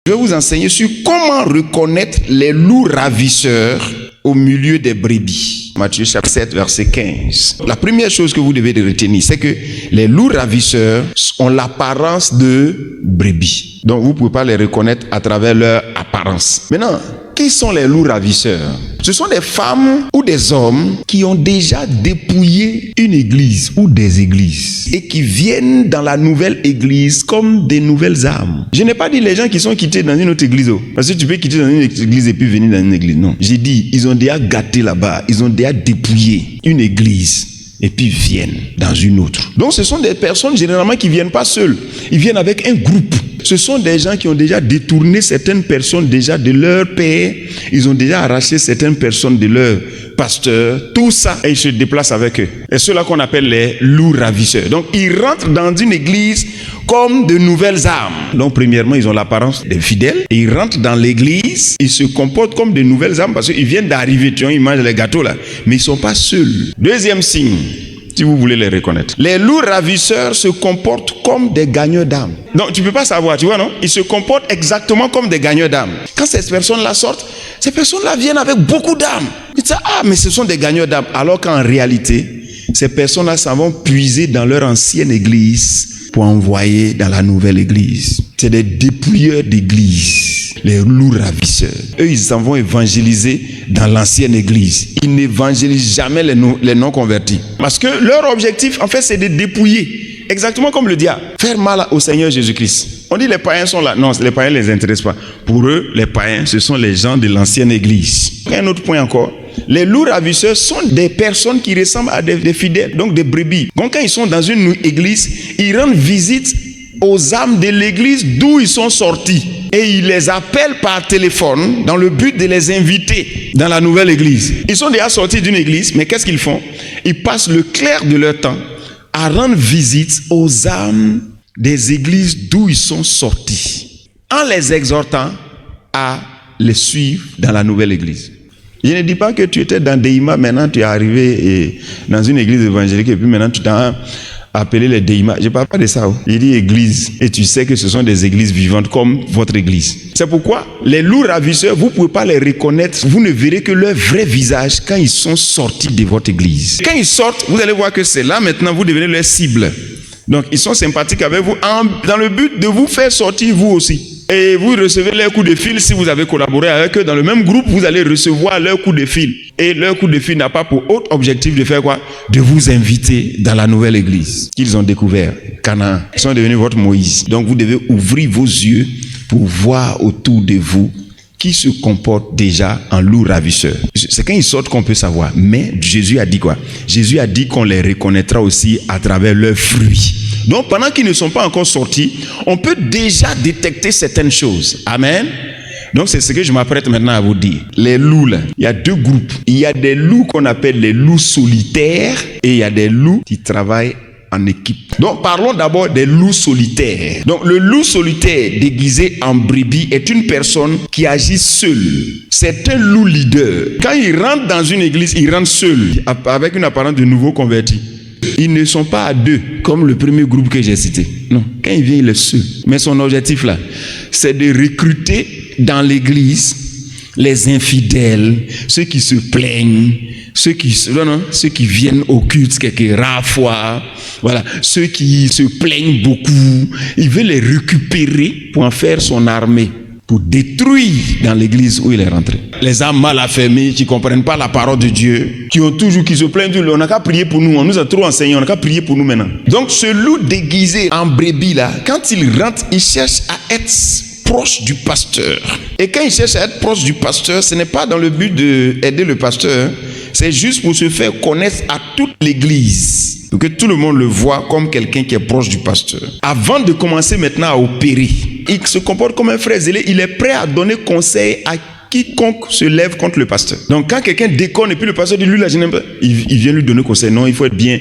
Je vais vous enseigner sur comment reconnaître les loups ravisseurs au milieu des brebis. Matthieu chapitre 7, verset 15. La première chose que vous devez retenir, c'est que les loups ravisseurs ont l'apparence de brebis. Donc vous ne pouvez pas les reconnaître à travers leur apparence. Maintenant, qui sont les loups ravisseurs? Ce sont des femmes ou des hommes qui ont déjà dépouillé une église ou des églises et qui viennent dans la nouvelle église comme des nouvelles âmes. Je n'ai pas dit les gens qui sont quittés dans une autre église. Parce que tu peux quitter dans une église et puis venir dans une église. Non. J'ai dit, ils ont déjà gâté là-bas. Ils ont déjà dépouillé une église et puis viennent dans une autre. Donc ce sont des personnes généralement qui ne viennent pas seules. Ils viennent avec un groupe. Ce sont des gens qui ont déjà détourné certaines personnes déjà de leur père. Ils ont déjà arraché certaines personnes de leur pasteur. Tout ça, et ils se déplacent avec eux. Et ceux-là qu'on appelle les loups ravisseurs. Donc ils rentrent dans une église comme de nouvelles âmes. Donc premièrement, ils ont l'apparence des fidèles. Et ils rentrent dans l'église. Ils se comportent comme de nouvelles âmes parce qu'ils viennent d'arriver. Tu vois, ils mangent les gâteaux là. Mais ils ne sont pas seuls. Deuxième signe, si vous voulez les reconnaître. Les loups ravisseurs se comportent comme des gagneurs d'âmes. Donc tu ne peux pas savoir, tu vois, non? Ils se comportent exactement comme des gagneurs d'âmes. Quand ces personnes-là sortent, ces personnes-là viennent avec beaucoup d'âmes. Ils disent, ah, mais ce sont des gagneurs d'âmes. Alors qu'en réalité, ces personnes-là s'en vont puiser dans leur ancienne église pour envoyer dans la nouvelle église. C'est des dépouilleurs d'église, les loups ravisseurs. Eux, ils s'en vont évangéliser dans l'ancienne église. Ils n'évangélisent jamais les non-convertis. Parce que leur objectif, en fait, c'est de dépouiller. Exactement comme le diable. Faire mal au Seigneur Jésus-Christ. On dit les païens sont là. Non, les païens ne les intéressent pas. Pour eux, les païens, ce sont les gens de l'ancienne église. Un autre point encore. Les loups ravisseurs sont des personnes qui ressemblent à des fidèles, donc des brebis. Donc quand ils sont dans une église, ils rendent visite aux âmes de l'église d'où ils sont sortis. Et ils les appellent par téléphone dans le but de les inviter dans la nouvelle église. Ils sont déjà sortis d'une église, mais qu'est-ce qu'ils font? Ils passent le clair de leur temps à rendre visite aux âmes des églises d'où ils sont sortis, en les exhortant à les suivre dans la nouvelle église. Je ne dis pas que tu étais dans Deima, maintenant tu es arrivé dans une église évangélique et puis maintenant tu t'as appelé les Deima. Je ne parle pas de ça. Je dis église et tu sais que ce sont des églises vivantes comme votre église. C'est pourquoi les loups ravisseurs, vous ne pouvez pas les reconnaître. Vous ne verrez que leur vrai visage quand ils sont sortis de votre église. Quand ils sortent, vous allez voir que c'est là maintenant, vous devenez leur cible. Donc ils sont sympathiques avec vous dans le but de vous faire sortir vous aussi. Et vous recevez leur coup de fil si vous avez collaboré avec eux. Dans le même groupe, vous allez recevoir leur coup de fil. Et leur coup de fil n'a pas pour autre objectif de faire quoi? De vous inviter dans la nouvelle église qu'ils ont découvert, Canaan. Ils sont devenus votre Moïse. Donc vous devez ouvrir vos yeux pour voir autour de vous qui se comporte déjà en loup ravisseur. C'est quand ils sortent qu'on peut savoir. Mais Jésus a dit quoi? Jésus a dit qu'on les reconnaîtra aussi à travers leurs fruits. Donc pendant qu'ils ne sont pas encore sortis, on peut déjà détecter certaines choses. Amen. Donc c'est ce que je m'apprête maintenant à vous dire. Les loups là, il y a deux groupes. Il y a des loups qu'on appelle les loups solitaires et il y a des loups qui travaillent en équipe. Donc parlons d'abord des loups solitaires. Donc le loup solitaire déguisé en brebis est une personne qui agit seule. C'est un loup leader. Quand il rentre dans une église, il rentre seul avec une apparence de nouveau converti. Ils ne sont pas à deux, comme le premier groupe que j'ai cité. Non, quand il vient, il est seul. Mais son objectif là, c'est de recruter dans l'église les infidèles, ceux qui se plaignent, ceux qui viennent au culte quelques rares fois, voilà, ceux qui se plaignent beaucoup. Il veut les récupérer pour en faire son armée, pour détruire dans l'église où il est rentré. Les âmes mal affermées, qui ne comprennent pas la parole de Dieu, qui se plaignent, on n'a qu'à prier pour nous, on nous a trop enseigné, on n'a qu'à prier pour nous maintenant. Donc ce loup déguisé en brebis là, quand il rentre, il cherche à être proche du pasteur. Et quand il cherche à être proche du pasteur, ce n'est pas dans le but d'aider le pasteur, c'est juste pour se faire connaître à toute l'église. Donc que tout le monde le voit comme quelqu'un qui est proche du pasteur. Avant de commencer maintenant à opérer, il se comporte comme un frère zélé, il est prêt à donner conseil à quiconque se lève contre le pasteur. Donc quand quelqu'un déconne et puis le pasteur dit lui là, il vient lui donner conseil. Non, il faut être bien,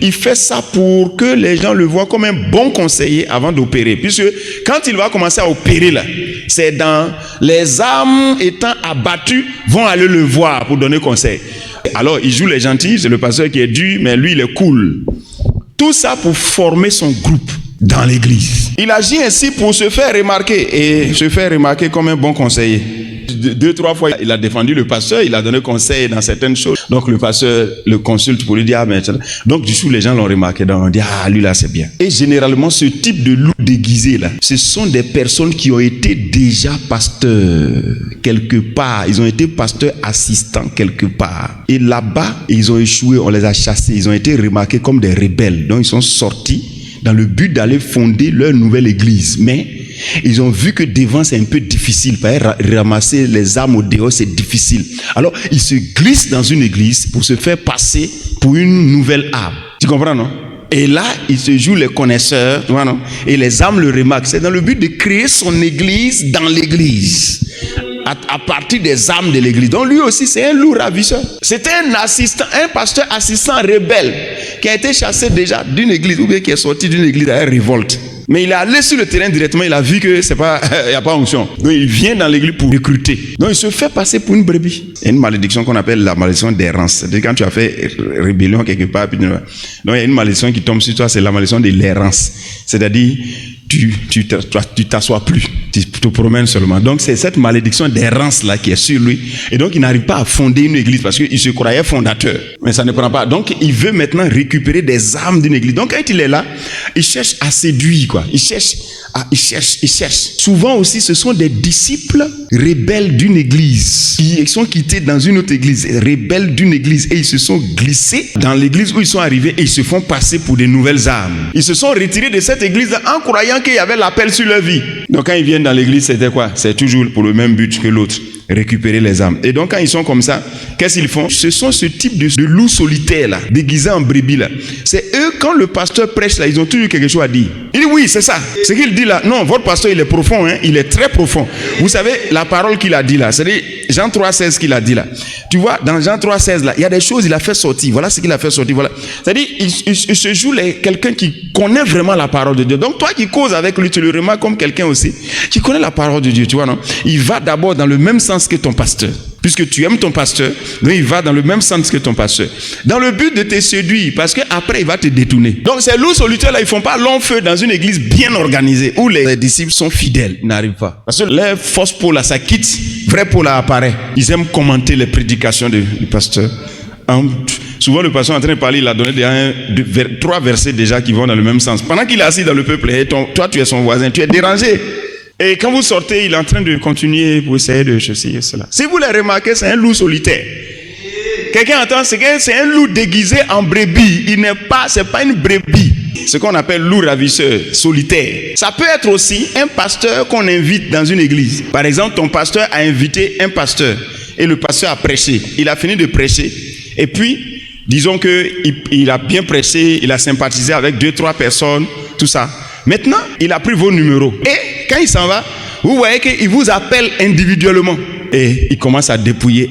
Il fait ça pour que les gens le voient comme un bon conseiller avant d'opérer. Puisque quand il va commencer à opérer là, c'est dans les âmes étant abattues vont aller le voir pour donner conseil. Alors il joue les gentils, c'est le pasteur qui est dur, mais lui il est cool. Tout ça pour former son groupe. dans l'église. Il agit ainsi pour se faire remarquer et se faire remarquer comme un bon conseiller. 2-3 fois, il a défendu le pasteur, il a donné conseil dans certaines choses. Donc le pasteur le consulte pour lui dire, ah, mais... Donc du coup, les gens l'ont remarqué, donc on dit, ah, lui là, c'est bien. Et généralement, ce type de loup déguisé là, ce sont des personnes qui ont été déjà pasteurs quelque part. Ils ont été pasteurs assistants quelque part. Et là-bas, ils ont échoué, on les a chassés. Ils ont été remarqués comme des rebelles. Donc ils sont sortis dans le but d'aller fonder leur nouvelle église. Mais ils ont vu que devant c'est un peu difficile. Ramasser les âmes au dehors, c'est difficile. Alors ils se glissent dans une église pour se faire passer pour une nouvelle âme. Tu comprends, non? Et là, ils se jouent les connaisseurs, tu vois, non? Et les âmes le remarquent. C'est dans le but de créer son église dans l'église. À partir des âmes de l'église. Donc lui aussi, c'est un loup ravisseur. C'était un assistant, un pasteur assistant rebelle qui a été chassé déjà d'une église ou bien qui est sorti d'une église à une révolte. Mais il est allé sur le terrain directement, il a vu que c'est pas, il n'y a pas onction. Donc il vient dans l'église pour recruter. Donc il se fait passer pour une brebis. Il y a une malédiction qu'on appelle la malédiction d'errance. C'est-à-dire quand tu as fait rébellion quelque part, puis, donc il y a une malédiction qui tombe sur toi, c'est la malédiction de l'errance. C'est-à-dire tu t'assois plus, tu te promènes seulement. Donc c'est cette malédiction d'errance là qui est sur lui. Et donc il n'arrive pas à fonder une église parce qu'il se croyait fondateur. Mais ça ne prend pas. Donc il veut maintenant récupérer des âmes d'une église. Donc quand il est là, il cherche à séduire quoi. Il cherche. Souvent aussi, ce sont des disciples rebelles d'une église qui sont quittés dans une autre église, rebelles d'une église, et ils se sont glissés dans l'église où ils sont arrivés et ils se font passer pour des nouvelles âmes. Ils se sont retirés de cette église en croyant qu'il y avait l'appel sur leur vie. Donc quand ils viennent dans l'église, c'était quoi? C'est toujours pour le même but que l'autre. Récupérer les âmes. Et donc quand ils sont comme ça, qu'est-ce qu'ils font? Ce sont ce type de loups solitaires là, déguisés en brebis là. C'est eux, quand le pasteur prêche là, ils ont toujours quelque chose à dire. Il dit oui, c'est ça. Ce qu'il dit là, non, votre pasteur il est profond, hein, il est très profond. Vous savez la parole qu'il a dit là, c'est-à-dire Jean 3,16 qu'il a dit là. Tu vois, dans Jean 3,16 là, il y a des choses il a fait sortir. Voilà ce qu'il a fait sortir. Voilà. C'est-à-dire il se joue quelqu'un qui connaît vraiment la parole de Dieu. Donc toi qui causes avec lui, tu le remarques comme quelqu'un aussi qui connaît la parole de Dieu. Tu vois non? Il va d'abord dans le même sens que ton pasteur. Puisque tu aimes ton pasteur, donc il va dans le même sens que ton pasteur. Dans le but de te séduire, parce qu'après il va te détourner. Donc ces loups solitaires là, ils font pas long feu dans une église bien organisée où les disciples sont fidèles. Ils n'arrivent pas. Parce que les fausses peaux là, ça quitte. Vrai peau là apparaît. Ils aiment commenter les prédications du pasteur. Souvent le pasteur est en train de parler, il a donné 3 versets déjà qui vont dans le même sens. Pendant qu'il est assis dans le peuple, et toi tu es son voisin, tu es dérangé. Et quand vous sortez, il est en train de continuer pour essayer de ceci et cela. Si vous le remarquez, c'est un loup solitaire. Quelqu'un entend, c'est un loup déguisé en brebis. C'est pas une brebis. Ce qu'on appelle loup ravisseur, solitaire. Ça peut être aussi un pasteur qu'on invite dans une église. Par exemple, ton pasteur a invité un pasteur et le pasteur a prêché. Il a fini de prêcher. Et puis, disons qu'il a bien prêché, il a sympathisé avec 2-3 personnes, tout ça. Maintenant, il a pris vos numéros. Et quand il s'en va, vous voyez qu'il vous appelle individuellement. Et il commence à dépouiller.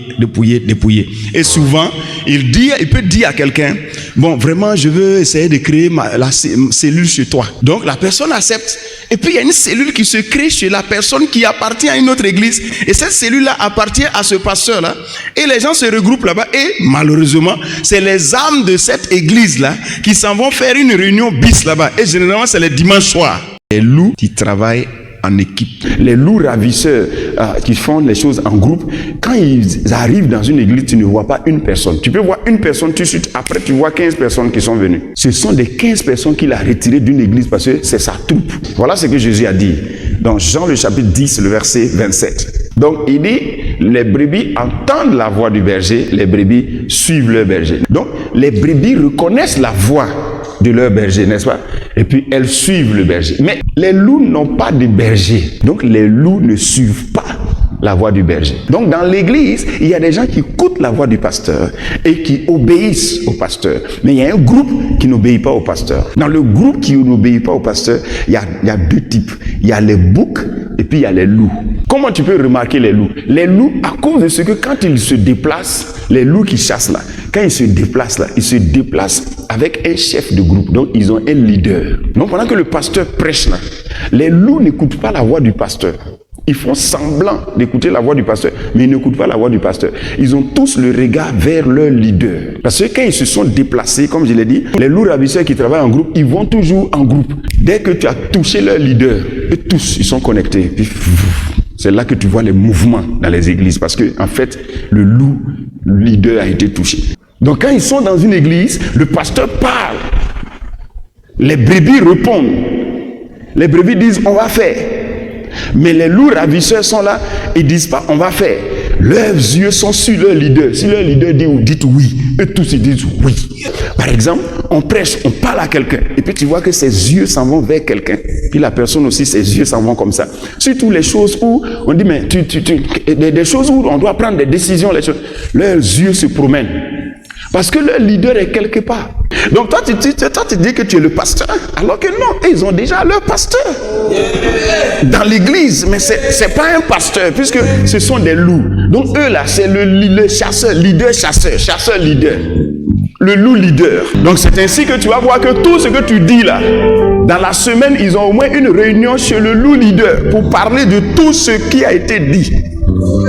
Et souvent, il peut dire à quelqu'un, bon, vraiment, je veux essayer de créer la cellule chez toi. Donc, la personne accepte. Et puis, il y a une cellule qui se crée chez la personne qui appartient à une autre église. Et cette cellule-là appartient à ce pasteur-là. Et les gens se regroupent là-bas. Et malheureusement, c'est les âmes de cette église-là qui s'en vont faire une réunion bis là-bas. Et généralement, c'est les dimanches soirs. Les loups qui travaillent en équipe. Les loups ravisseurs qui font les choses en groupe, quand ils arrivent dans une église, tu ne vois pas une personne. Tu peux voir une personne tout de suite, après tu vois 15 personnes qui sont venues. Ce sont des 15 personnes qu'il a retirées d'une église parce que c'est sa troupe. Voilà ce que Jésus a dit dans Jean le chapitre 10, le verset 27. Donc il dit, les brebis entendent la voix du berger, les brebis suivent leur berger. Donc les brebis reconnaissent la voix de leur berger, n'est-ce pas? Et puis elles suivent le berger. Mais les loups n'ont pas de berger. Donc les loups ne suivent pas la voix du berger. Donc dans l'église, il y a des gens qui écoutent la voix du pasteur et qui obéissent au pasteur. Mais il y a un groupe qui n'obéit pas au pasteur. Dans le groupe qui n'obéit pas au pasteur, il y a 2 types. Il y a les boucs et puis il y a les loups. Comment tu peux remarquer les loups? Les loups, à cause de ce que quand ils se déplacent, les loups qui chassent là, quand ils se déplacent là, ils se déplacent avec un chef de groupe. Donc ils ont un leader. Donc pendant que le pasteur prêche là, les loups n'écoutent pas la voix du pasteur. Ils font semblant d'écouter la voix du pasteur, mais ils n'écoutent pas la voix du pasteur. Ils ont tous le regard vers leur leader. Parce que quand ils se sont déplacés, comme je l'ai dit, les loups ravisseurs qui travaillent en groupe, ils vont toujours en groupe. Dès que tu as touché leur leader, eux tous, ils sont connectés. Puis, c'est là que tu vois les mouvements dans les églises. Parce que, en fait, le loup leader a été touché. Donc quand ils sont dans une église, le pasteur parle. Les brebis répondent. Les brebis disent, on va faire. Mais les loups ravisseurs sont là, ils disent pas on va faire. Leurs yeux sont sur leur leader. Si leur leader dit dites oui, eux tous ils disent oui. Par exemple, on prêche, on parle à quelqu'un, et puis tu vois que ses yeux s'en vont vers quelqu'un. Puis la personne aussi, ses yeux s'en vont comme ça. Surtout les choses où on dit mais des choses où on doit prendre des décisions, leurs yeux se promènent. Parce que leur leader est quelque part. Donc toi tu dis que tu es le pasteur, alors que non, ils ont déjà leur pasteur dans l'église, mais c'est pas un pasteur, puisque ce sont des loups. Donc eux là, c'est le chasseur, leader, chasseur, leader. Le loup leader. Donc c'est ainsi que tu vas voir que tout ce que tu dis là, dans la semaine, ils ont au moins une réunion chez le loup leader pour parler de tout ce qui a été dit.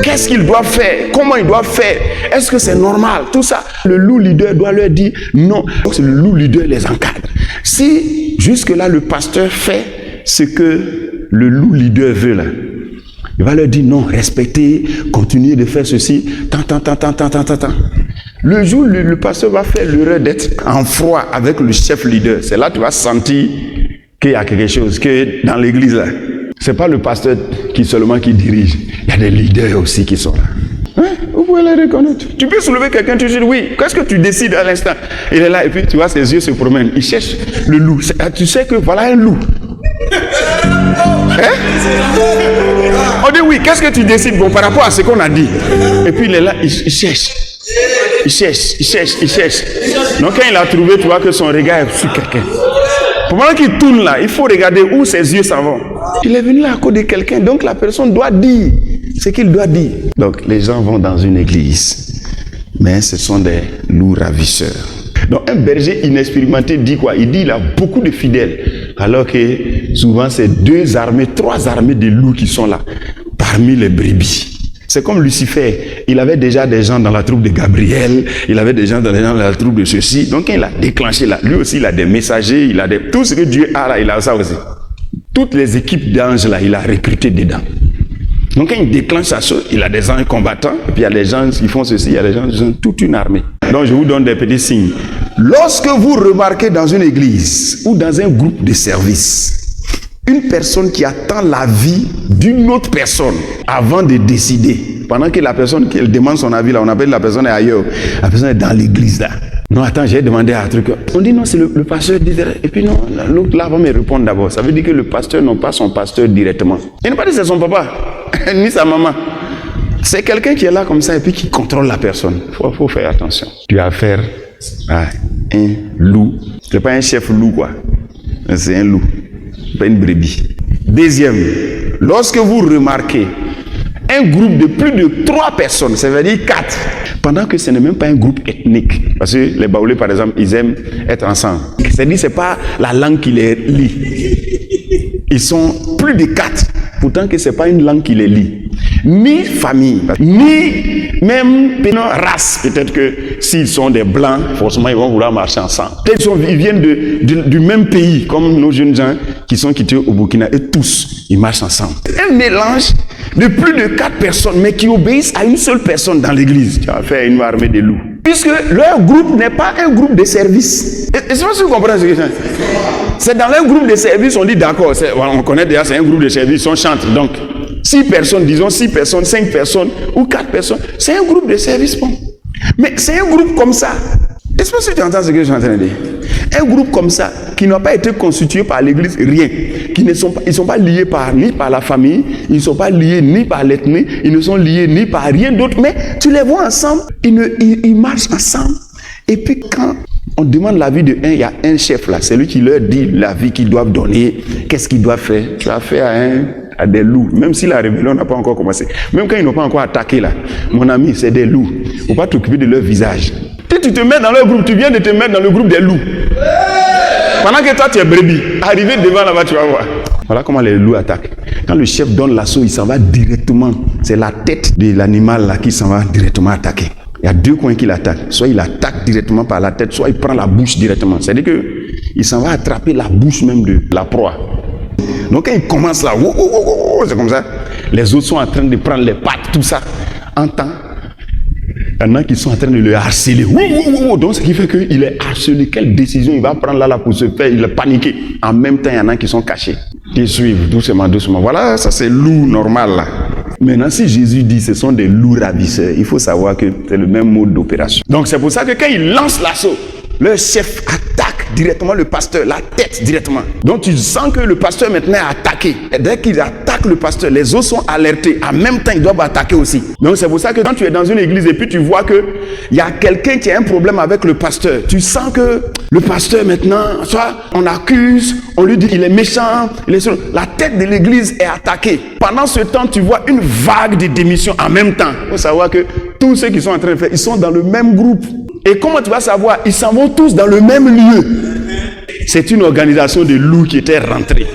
Qu'est-ce qu'ils doivent faire? Comment ils doivent faire? Est-ce que c'est normal? Tout ça, le loup leader doit leur dire non. Donc le loup leader les encadre. Si jusque-là le pasteur fait ce que le loup leader veut là, il va leur dire non, respectez, continuez de faire ceci, tant. Le jour où le pasteur va faire l'erreur d'être en froid avec le chef leader, c'est là que tu vas sentir qu'il y a quelque chose, que dans l'église là, c'est pas le pasteur qui dirige. Il y a des leaders aussi qui sont là. Hein? Vous pouvez les reconnaître. Tu peux soulever quelqu'un, tu dis oui. Qu'est-ce que tu décides à l'instant? Il est là et puis tu vois ses yeux se promènent. Il cherche le loup. Tu sais que voilà un loup. Hein? On dit oui. Qu'est-ce que tu décides bon, par rapport à ce qu'on a dit? Et puis il est là, il cherche. Il cherche. Donc quand il a trouvé, tu vois que son regard est sur quelqu'un. Pendant qu'il tourne là, il faut regarder où ses yeux s'en vont. Il est venu là à cause de quelqu'un, donc la personne doit dire ce qu'il doit dire. Donc les gens vont dans une église, mais ce sont des loups ravisseurs. Donc un berger inexpérimenté dit quoi? Il dit il a beaucoup de fidèles, alors que souvent c'est 3 armées de loups qui sont là, parmi les brebis. C'est comme Lucifer, il avait déjà des gens dans la troupe de Gabriel, il avait des gens dans la troupe de ceci. Donc quand il a déclenché là, lui aussi il a des messagers, il a tout ce que Dieu a là, il a ça aussi. Toutes les équipes d'anges là, il a recruté dedans. Donc quand il déclenche sa chose, il a des anges combattants, et puis il y a des gens qui font ceci, il y a des gens qui ont toute une armée. Donc je vous donne des petits signes. Lorsque vous remarquez dans une église ou dans un groupe de service, une personne qui attend la vie d'une autre personne avant de décider, pendant que la personne qui demande son avis là, on appelle la personne est ailleurs, la personne est dans l'église là. Non, attends, j'ai demandé un truc. On dit non, c'est le pasteur. Et puis non, l'autre là va me répondre d'abord. Ça veut dire que le pasteur n'a pas son pasteur directement. Il n'a pas dit c'est son papa, ni sa maman. C'est quelqu'un qui est là comme ça et puis qui contrôle la personne. Faut faire attention. Tu as affaire à un loup. C'est pas un chef loup quoi. C'est un loup. Pas une brebis. Deuxième, lorsque vous remarquez un groupe de plus de 3 personnes, ça veut dire 4, pendant que ce n'est même pas un groupe ethnique, parce que les Baoulés par exemple, ils aiment être ensemble. C'est-à-dire c'est pas la langue qui les lie. Ils sont plus de 4, pourtant que c'est pas une langue qui les lie. Ni famille, ni même race. Peut-être que s'ils sont des blancs, forcément ils vont vouloir marcher ensemble. Peut-être qu'ils viennent du même pays, comme nos jeunes gens qui sont quittés au Burkina, et tous, ils marchent ensemble. Un mélange de plus de 4 personnes, mais qui obéissent à une seule personne dans l'église. Tu vas faire une armée de loups. Puisque leur groupe n'est pas un groupe de service. Et c'est pas si vous comprenez ce que je dis. C'est dans leur groupe de service, on dit d'accord, on connaît déjà, c'est un groupe de service, on chante. Donc, 6 personnes, disons 6 personnes, 5 personnes ou 4 personnes, c'est un groupe de service. Bon. Mais c'est un groupe comme ça. Est-ce que tu entends ce que je suis en train de dire? Un groupe comme ça, qui n'a pas été constitué par l'église, rien. Ils ne sont pas liés ni par la famille, ils ne sont pas liés ni par l'ethnie, ils ne sont liés ni par rien d'autre. Mais tu les vois ensemble, ils marchent ensemble. Et puis quand on demande l'avis de un, il y a un chef là, c'est lui qui leur dit l'avis qu'ils doivent donner, qu'est-ce qu'ils doivent faire. Tu as fait à des loups, même si la rébellion n'a pas encore commencé, même quand ils n'ont pas encore attaqué là, mon ami, c'est des loups. Il ne faut pas t'occuper de leur visage. Si tu te mets dans leur groupe, tu viens de te mettre dans le groupe des loups. Pendant que toi tu es brebis, arrivé devant là-bas, tu vas voir. Voilà comment les loups attaquent. Quand le chef donne l'assaut, il s'en va directement. C'est la tête de l'animal là qui s'en va directement attaquer. Il y a deux coins qu'il attaque. Soit il attaque directement par la tête, soit il prend la bouche directement. C'est-à-dire qu'il s'en va attraper la bouche même de la proie. Donc quand il commence là, c'est comme ça. Les autres sont en train de prendre les pattes, tout ça. En temps, il y en a qui sont en train de le harceler. Donc ce qui fait qu'il est harcelé. Quelle décision il va prendre là pour se faire? Il est paniqué. En même temps, il y en a qui sont cachés. Qui suivent doucement, doucement. Voilà, ça c'est loup normal là. Maintenant, si Jésus dit ce sont des loups ravisseurs, il faut savoir que c'est le même mode d'opération. Donc c'est pour ça que quand il lance l'assaut, le chef attaque directement le pasteur, la tête directement. Donc tu sens que le pasteur maintenant est attaqué. Et dès qu'il attaque le pasteur, les autres sont alertés. En même temps, ils doivent attaquer aussi. Donc c'est pour ça que quand tu es dans une église et puis tu vois que il y a quelqu'un qui a un problème avec le pasteur, tu sens que le pasteur maintenant, soit on accuse, on lui dit il est méchant, la tête de l'église est attaquée. Pendant ce temps, tu vois une vague de démissions en même temps. Il faut savoir que tous ceux qui sont en train de faire, ils sont dans le même groupe. Et comment tu vas savoir? Ils s'en vont tous dans le même lieu. C'est une organisation de loups qui était rentrée.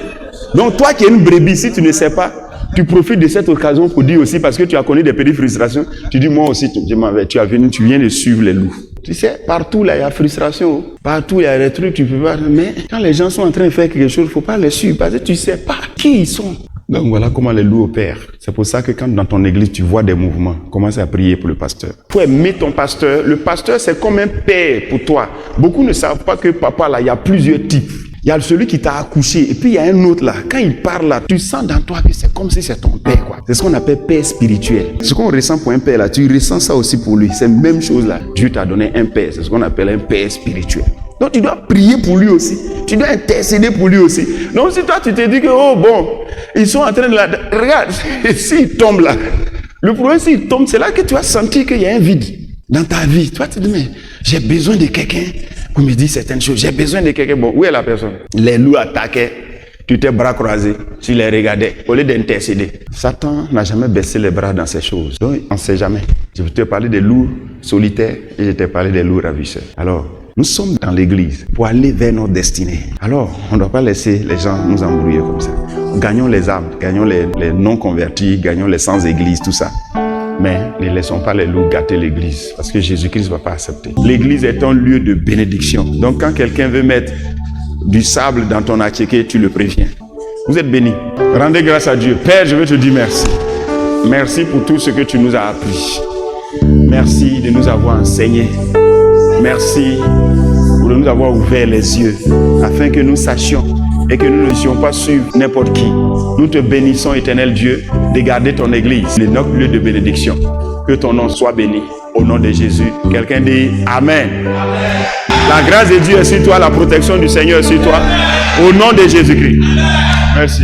Donc toi qui es une brebis, si tu ne sais pas, tu profites de cette occasion pour dire aussi, parce que tu as connu des petites frustrations, tu dis moi aussi, tu viens de suivre les loups. Tu sais, partout là, il y a frustration. Partout, il y a des trucs, tu peux pas. Mais quand les gens sont en train de faire quelque chose, il ne faut pas les suivre, parce que tu ne sais pas qui ils sont. Donc voilà comment les loups opèrent. C'est pour ça que quand dans ton église, tu vois des mouvements, commence à prier pour le pasteur. Il faut aimer ton pasteur. Le pasteur, c'est comme un père pour toi. Beaucoup ne savent pas que papa, là, il y a plusieurs types. Il y a celui qui t'a accouché, et puis il y a un autre là. Quand il parle là, tu sens dans toi que c'est comme si c'est ton père, quoi. C'est ce qu'on appelle père spirituel. Ce qu'on ressent pour un père là, tu ressens ça aussi pour lui. C'est la même chose là. Dieu t'a donné un père. C'est ce qu'on appelle un père spirituel. Donc tu dois prier pour lui aussi. Tu dois intercéder pour lui aussi. Donc si toi tu te dis que, oh bon, ils sont en train de la... Regarde, s'ils tombent là, le problème s'ils tombent, c'est là que tu as senti qu'il y a un vide dans ta vie. Toi tu te dis, mais j'ai besoin de quelqu'un pour me dire certaines choses. J'ai besoin de quelqu'un. Bon, où est la personne? Les loups attaquaient. Tu t'es bras croisés, tu les regardais, au lieu d'intercéder. Satan n'a jamais baissé les bras dans ces choses. Donc, on ne sait jamais. Je t'ai parlé des loups solitaires et je t'ai parlé des loups ravisseurs. Alors, nous sommes dans l'église pour aller vers notre destinée. Alors, on ne doit pas laisser les gens nous embrouiller comme ça. Gagnons les âmes, gagnons les non-convertis, gagnons les sans-église, tout ça. Mais ne laissons pas les loups gâter l'église, parce que Jésus-Christ ne va pas accepter. L'église est un lieu de bénédiction. Donc, quand quelqu'un veut mettre du sable dans ton attiqué, tu le préviens. Vous êtes bénis. Rendez grâce à Dieu. Père, je veux te dire merci. Merci pour tout ce que tu nous as appris. Merci de nous avoir enseigné. Merci pour nous avoir ouvert les yeux afin que nous sachions et que nous ne puissions pas suivre n'importe qui. Nous te bénissons, éternel Dieu, de garder ton église, notre lieu de bénédiction. Que ton nom soit béni au nom de Jésus. Quelqu'un dit Amen. La grâce de Dieu est sur toi, la protection du Seigneur est sur toi, au nom de Jésus-Christ. Merci.